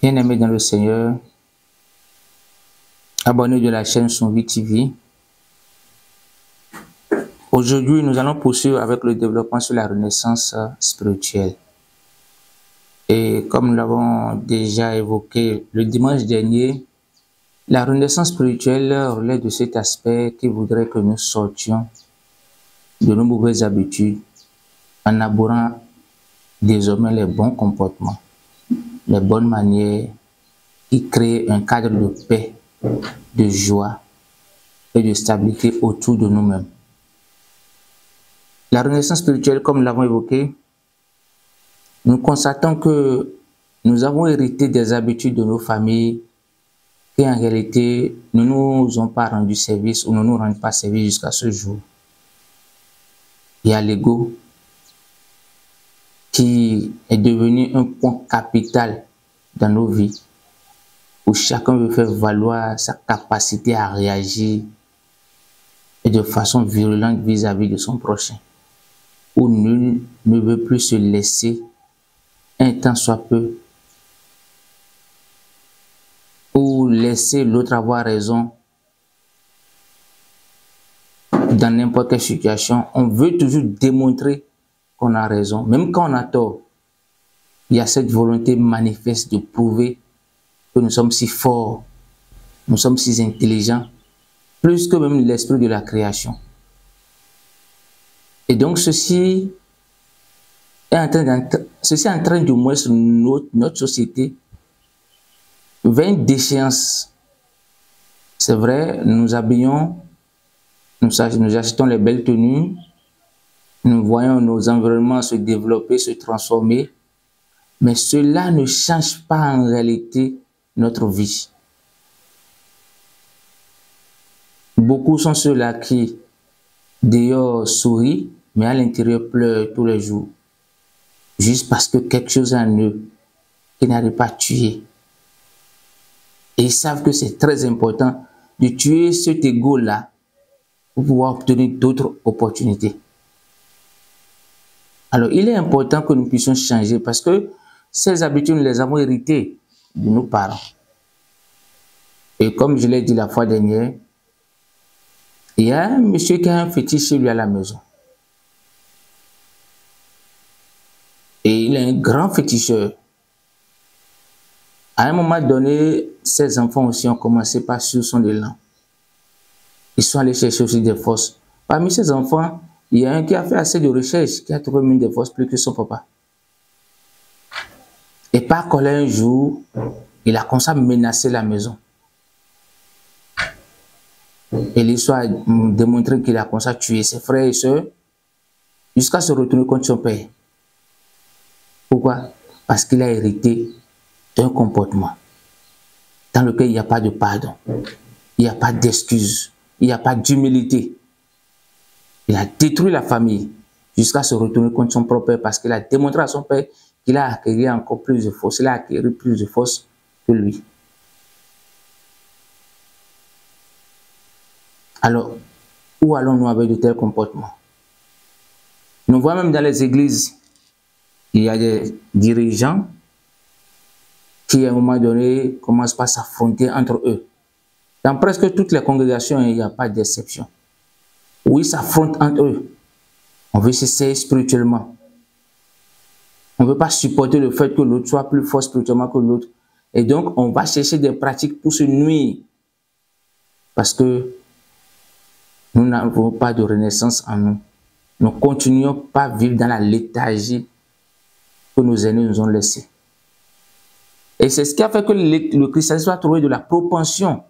Bien-aimés dans le Seigneur, abonnés de la chaîne Sonvi TV. Aujourd'hui, nous allons poursuivre avec le développement sur la renaissance spirituelle. Et comme nous l'avons déjà évoqué le dimanche dernier, la renaissance spirituelle relève de cet aspect qui voudrait que nous sortions de nos mauvaises habitudes en abhorrant désormais les bons comportements, les bonnes manières qui créent un cadre de paix, de joie et de stabilité autour de nous-mêmes. La renaissance spirituelle, comme nous l'avons évoqué, nous constatons que nous avons hérité des habitudes de nos familles qui en réalité ne nous ont pas rendu service ou ne nous rendent pas service jusqu'à ce jour. Il y a l'ego qui est devenu un point capital dans nos vies, où chacun veut faire valoir sa capacité à réagir et de façon virulente vis-à-vis de son prochain, où nul ne veut plus se laisser un temps soit peu, ou laisser l'autre avoir raison dans n'importe quelle situation. On veut toujours démontrer qu'on a raison, même quand on a tort. Il y a cette volonté manifeste de prouver que nous sommes si forts, nous sommes si intelligents, plus que même l'esprit de la création. Et donc ceci est en train de mourir notre société vers une déchéance. C'est vrai, nous habillons, nous achetons les belles tenues, nous voyons nos environnements se développer, se transformer, mais cela ne change pas en réalité notre vie. Beaucoup sont ceux-là qui, dehors, sourient, mais à l'intérieur pleurent tous les jours, juste parce que quelque chose en eux qui n'arrive pas à tuer. Et ils savent que c'est très important de tuer cet ego-là pour pouvoir obtenir d'autres opportunités. Alors, il est important que nous puissions changer parce que ces habitudes, nous les avons héritées de nos parents. Et comme je l'ai dit la fois dernière, il y a un monsieur qui a un fétiche chez lui à la maison. Et il est un grand féticheur. À un moment donné, ses enfants aussi ont commencé par suivre son élan. Ils sont allés chercher aussi des forces. Parmi ces enfants, il y a un qui a fait assez de recherches, qui a trouvé une des forces plus que son papa. Et par colère un jour, il a commencé à menacer la maison. Et l'histoire a démontré qu'il a commencé à tuer ses frères et sœurs jusqu'à se retourner contre son père. Pourquoi? Parce qu'il a hérité d'un comportement dans lequel il n'y a pas de pardon, il n'y a pas d'excuse, il n'y a pas d'humilité. Il a détruit la famille jusqu'à se retourner contre son propre père parce qu'il a démontré à son père qu'il a acquis encore plus de force, il a acquis plus de force que lui. Alors, où allons-nous avec de tels comportements? Nous voyons même dans les églises, il y a des dirigeants qui, à un moment donné, commencent par s'affronter entre eux. Dans presque toutes les congrégations, il n'y a pas d'exception. Où ils s'affrontent entre eux. On veut s'essayer spirituellement. On ne veut pas supporter le fait que l'autre soit plus fort spirituellement que l'autre. Et donc, on va chercher des pratiques pour se nuire. Parce que nous n'avons pas de renaissance en nous. Nous continuons pas à vivre dans la léthargie que nos aînés nous ont laissée. Et c'est ce qui a fait que le christianisme a trouvé de la propension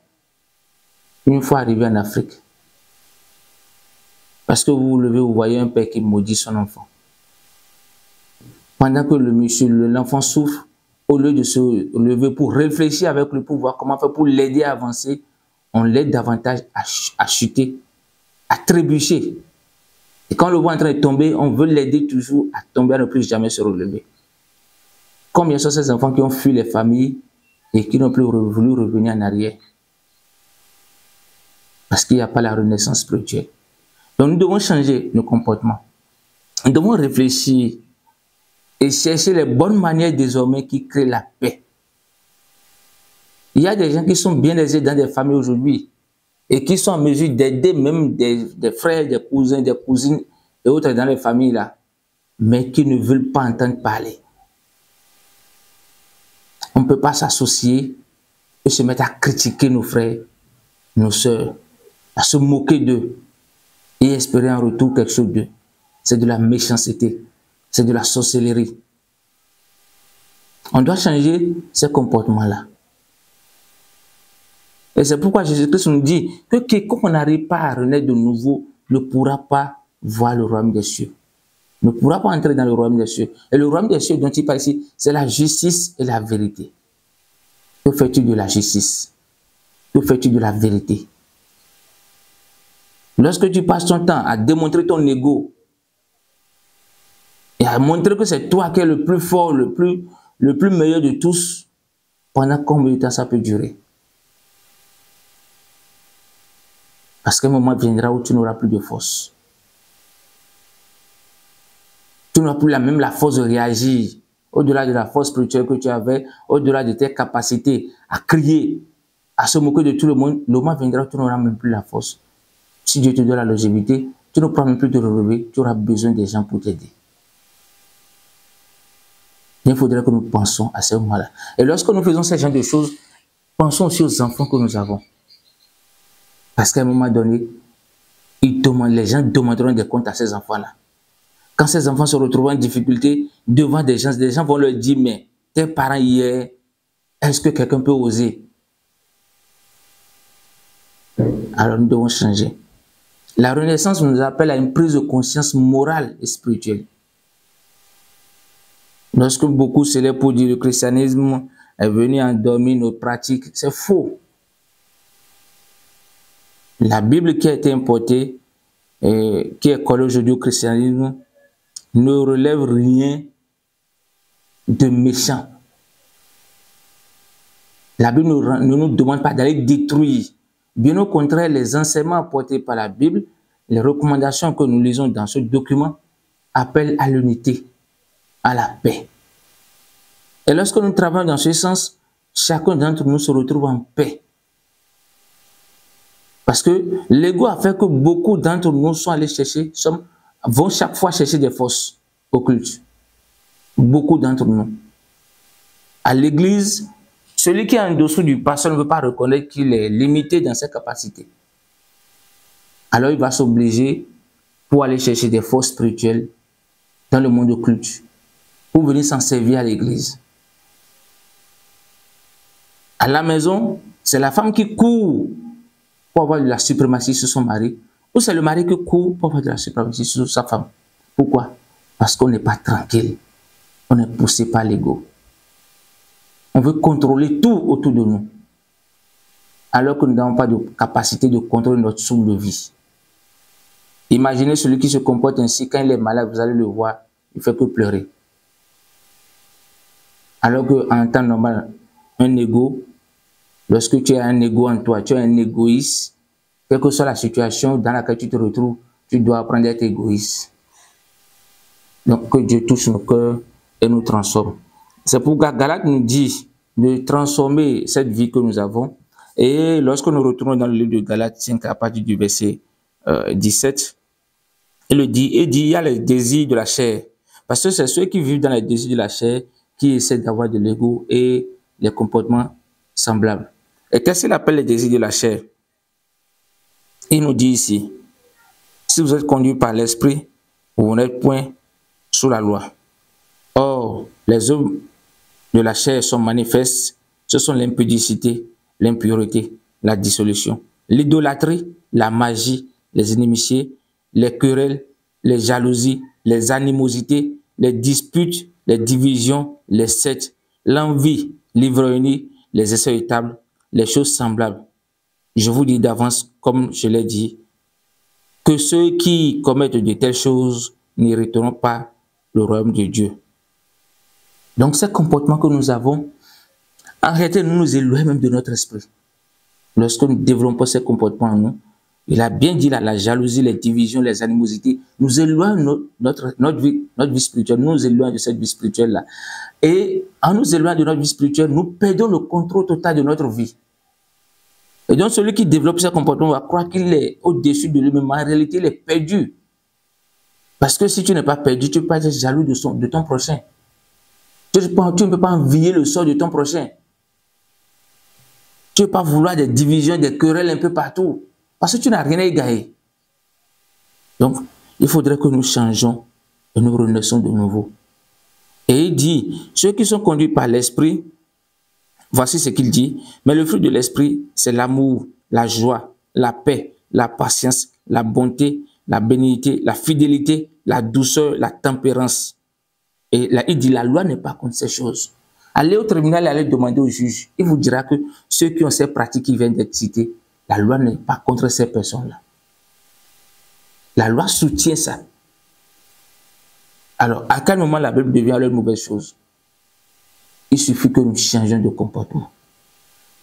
une fois arrivé en Afrique. Parce que vous vous levez, vous voyez un père qui maudit son enfant. Pendant que l'enfant souffre, au lieu de se lever pour réfléchir avec le pouvoir, comment faire pour l'aider à avancer, on l'aide davantage à chuter, à trébucher. Et quand on le voit en train de tomber, on veut l'aider toujours à tomber, à ne plus jamais se relever. Combien sont ces enfants qui ont fui les familles et qui n'ont plus voulu revenir en arrière? Parce qu'il n'y a pas la renaissance spirituelle. Donc nous devons changer nos comportements. Nous devons réfléchir et chercher les bonnes manières désormais qui créent la paix. Il y a des gens qui sont bien aisés dans des familles aujourd'hui et qui sont en mesure d'aider même des frères, des cousins, des cousines et autres dans les familles là, mais qui ne veulent pas entendre parler. On ne peut pas s'associer et se mettre à critiquer nos frères, nos sœurs, à se moquer d'eux et espérer en retour quelque chose d'eux. C'est de la méchanceté, c'est de la sorcellerie. On doit changer ces comportements-là. Et c'est pourquoi Jésus-Christ nous dit que quiconque n'arrive pas à renaître de nouveau ne pourra pas voir le royaume des cieux. Ne pourra pas entrer dans le royaume des cieux. Et le royaume des cieux dont il parle ici, c'est la justice et la vérité. Que fais-tu de la justice? Que fais-tu de la vérité? Lorsque tu passes ton temps à démontrer ton ego et à montrer que c'est toi qui es le plus fort, le plus meilleur de tous, pendant combien de temps ça peut durer? Parce qu'un moment viendra où tu n'auras plus de force. Tu n'auras plus même la force de réagir, au-delà de la force spirituelle que tu avais, au-delà de tes capacités à crier, à se moquer de tout le monde. Le moment viendra où tu n'auras même plus la force. Si Dieu te donne la longévité, tu ne pourras même plus te relever, tu auras besoin des gens pour t'aider. Il faudrait que nous pensions à ce moment-là. Et lorsque nous faisons ce genre de choses, pensons aussi aux enfants que nous avons. Parce qu'à un moment donné, les gens demanderont des comptes à ces enfants-là. Quand ces enfants se retrouvent en difficulté devant des gens vont leur dire, mais tes parents hier, est-ce que quelqu'un peut oser? Alors nous devons changer. La Renaissance nous appelle à une prise de conscience morale et spirituelle. Lorsque beaucoup célèbrent pour dire que le christianisme est venu endormir nos pratiques, c'est faux. La Bible qui a été importée, et qui est collée aujourd'hui au christianisme, ne relève rien de méchant. La Bible ne nous demande pas d'aller détruire. Bien au contraire, les enseignements apportés par la Bible, les recommandations que nous lisons dans ce document, appellent à l'unité, à la paix. Et lorsque nous travaillons dans ce sens, chacun d'entre nous se retrouve en paix. Parce que l'ego a fait que beaucoup d'entre nous sont allés chercher, vont chaque fois chercher des forces occultes. Beaucoup d'entre nous. À l'église, celui qui est en dessous du pasteur ne veut pas reconnaître qu'il est limité dans ses capacités. Alors il va s'obliger pour aller chercher des forces spirituelles dans le monde occulte, pour venir s'en servir à l'église. À la maison, c'est la femme qui court pour avoir de la suprématie sur son mari, ou c'est le mari qui court pour avoir de la suprématie sur sa femme. Pourquoi? Parce qu'on n'est pas tranquille. On est poussé par l'ego. On veut contrôler tout autour de nous, alors que nous n'avons pas de capacité de contrôler notre souffle de vie. Imaginez celui qui se comporte ainsi, quand il est malade, vous allez le voir, il ne fait que pleurer. Alors qu'en temps normal, un ego, lorsque tu as un ego en toi, tu es un égoïste, quelle que soit la situation dans laquelle tu te retrouves, tu dois apprendre à être égoïste. Donc que Dieu touche nos cœurs et nous transforme. C'est pourquoi Galates nous dit de transformer cette vie que nous avons. Et lorsque nous retournons dans le livre de Galates 5 à partir du verset 17, il dit, il y a les désirs de la chair. Parce que c'est ceux qui vivent dans les désirs de la chair qui essaient d'avoir de l'ego et les comportements semblables. Et qu'est-ce qu'il appelle les désirs de la chair? Il nous dit ici, si vous êtes conduit par l'esprit, vous n'êtes point sous la loi. Or, les œuvres de la chair sont manifestes, ce sont l'impudicité, l'impureté, la dissolution, l'idolâtrie, la magie, les inimitiés, les querelles, les jalousies, les animosités, les disputes, les divisions, les sectes, l'envie, l'ivrognerie, les essais de table, les choses semblables. Je vous dis d'avance, comme je l'ai dit, que ceux qui commettent de telles choses n'hériteront pas le royaume de Dieu. Donc, ces comportements que nous avons, en réalité, nous nous éloignons même de notre esprit. Lorsque nous développons ces comportements en nous, Il a bien dit là, la jalousie, les divisions, les animosités nous éloignent notre vie spirituelle, nous éloignent de cette vie spirituelle-là. Et en nous éloignant de notre vie spirituelle, nous perdons le contrôle total de notre vie. Et donc celui qui développe ce comportement va croire qu'il est au-dessus de lui-même. En réalité, il est perdu. Parce que si tu n'es pas perdu, tu ne peux pas être jaloux de ton prochain. Tu ne peux pas envier le sort de ton prochain. Tu ne peux pas vouloir des divisions, des querelles un peu partout. Parce que tu n'as rien à y gagner. Donc, il faudrait que nous changeons et nous renaissons de nouveau. Et il dit, ceux qui sont conduits par l'esprit, voici ce qu'il dit, mais le fruit de l'esprit, c'est l'amour, la joie, la paix, la patience, la bonté, la bénignité, la fidélité, la douceur, la tempérance. Et là, il dit, la loi n'est pas contre ces choses. Allez au tribunal et allez demander au juge. Il vous dira que ceux qui ont ces pratiques qui viennent d'être citées, la loi n'est pas contre ces personnes-là. La loi soutient ça. Alors, à quel moment la Bible devient alors une mauvaise chose? Il suffit que nous changions de comportement.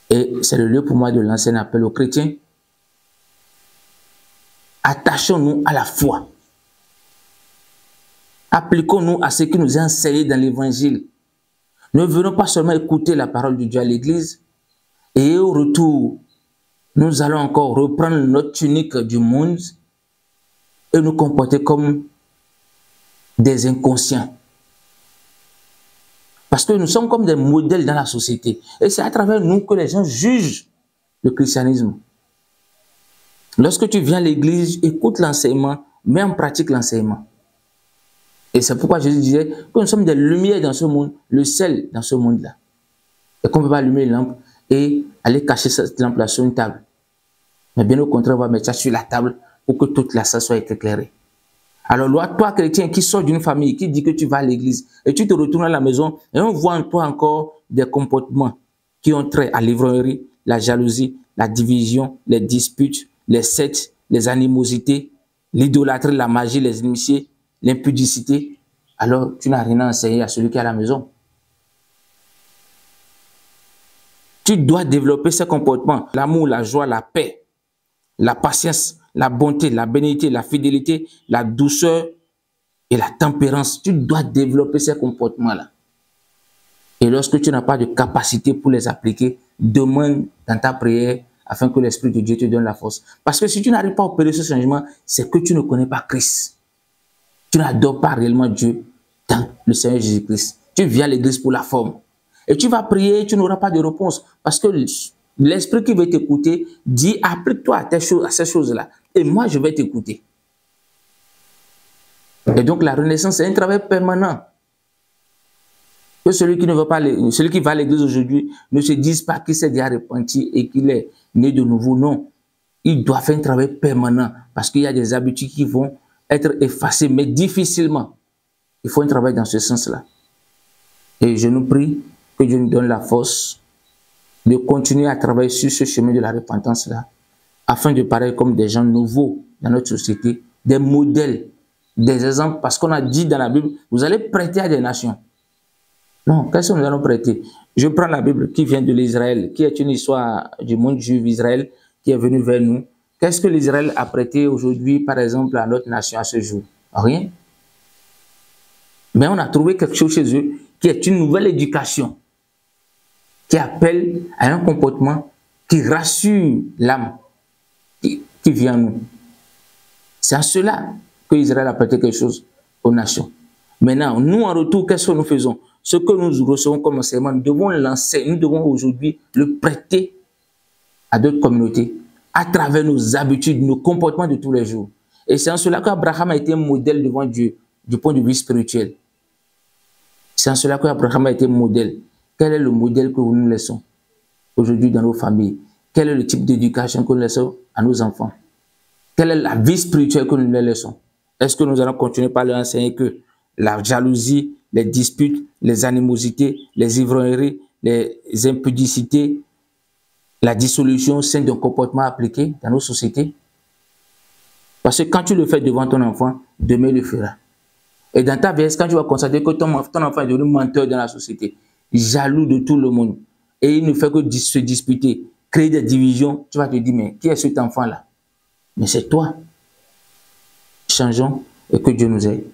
Et c'est le lieu pour moi de lancer un appel aux chrétiens. Attachons-nous à la foi. Appliquons-nous à ce qui nous est enseigné dans l'évangile. Ne venons pas seulement écouter la parole de Dieu à l'église et au retour, nous allons encore reprendre notre tunique du monde et nous comporter comme des inconscients. Parce que nous sommes comme des modèles dans la société. Et c'est à travers nous que les gens jugent le christianisme. Lorsque tu viens à l'église, écoute l'enseignement, mets en pratique l'enseignement. Et c'est pourquoi Jésus disait que nous sommes des lumières dans ce monde, le sel dans ce monde-là. Et qu'on ne peut pas allumer une lampe et aller cacher cette lampe-là sur une table. Mais bien au contraire, on va mettre ça sur la table pour que toute la salle soit éclairée. Alors, toi, chrétien, qui sors d'une famille, qui dit que tu vas à l'église, et tu te retournes à la maison, et on voit en toi encore des comportements qui ont trait à l'ivrognerie, la jalousie, la division, les disputes, les sectes, les animosités, l'idolâtrie, la magie, les inimitiés, l'impudicité, alors tu n'as rien à enseigner à celui qui est à la maison. Tu dois développer ces comportements, l'amour, la joie, la paix, la patience, la bonté, la bénignité, la fidélité, la douceur et la tempérance. Tu dois développer ces comportements-là. Et lorsque tu n'as pas de capacité pour les appliquer, demande dans ta prière afin que l'Esprit de Dieu te donne la force. Parce que si tu n'arrives pas à opérer ce changement, c'est que tu ne connais pas Christ. Tu n'adores pas réellement Dieu dans le Seigneur Jésus-Christ. Tu viens à l'église pour la forme. Et tu vas prier, tu n'auras pas de réponse. Parce que l'Esprit qui veut t'écouter dit, applique-toi à ces choses-là. Et moi, je vais t'écouter. Et donc, la renaissance, c'est un travail permanent. Que celui qui va à l'église aujourd'hui ne se dise pas qu'il s'est déjà repenti et qu'il est né de nouveau. Non. Il doit faire un travail permanent parce qu'il y a des habitudes qui vont être effacées, mais difficilement. Il faut un travail dans ce sens-là. Et je nous prie que Dieu nous donne la force de continuer à travailler sur ce chemin de la repentance-là, afin de paraître comme des gens nouveaux dans notre société, des modèles, des exemples, parce qu'on a dit dans la Bible, vous allez prêter à des nations. Non, qu'est-ce que nous allons prêter? Je prends la Bible qui vient de l'Israël, qui est une histoire du monde juif Israël, qui est venu vers nous. Qu'est-ce que l'Israël a prêté aujourd'hui, par exemple, à notre nation à ce jour? Rien. Mais on a trouvé quelque chose chez eux qui est une nouvelle éducation, qui appelle à un comportement qui rassure l'âme qui vient à nous. C'est en cela que Israël a prêté quelque chose aux nations. Maintenant, nous en retour, qu'est-ce que nous faisons? Ce que nous recevons comme enseignement, nous devons l'enseigner, nous devons aujourd'hui le prêter à d'autres communautés, à travers nos habitudes, nos comportements de tous les jours. Et c'est en cela qu'Abraham a été un modèle devant Dieu, du point de vue spirituel. C'est en cela qu'Abraham a été modèle. Quel est le modèle que nous laissons aujourd'hui dans nos familles? Quel est le type d'éducation que nous laissons à nos enfants? Quelle est la vie spirituelle que nous leur laissons? Est-ce que nous allons continuer par leur enseigner que la jalousie, les disputes, les animosités, les ivrogneries, les impudicités, la dissolution, c'est d'un comportement appliqué dans nos sociétés? Parce que quand tu le fais devant ton enfant, demain il le fera. Et dans ta vieillesse, quand tu vas constater que ton enfant est devenu menteur dans la société, jaloux de tout le monde, et il ne fait que se disputer, créer des divisions, tu vas te dire, mais qui est cet enfant-là? mais c'est toi. Changeons et que Dieu nous aide.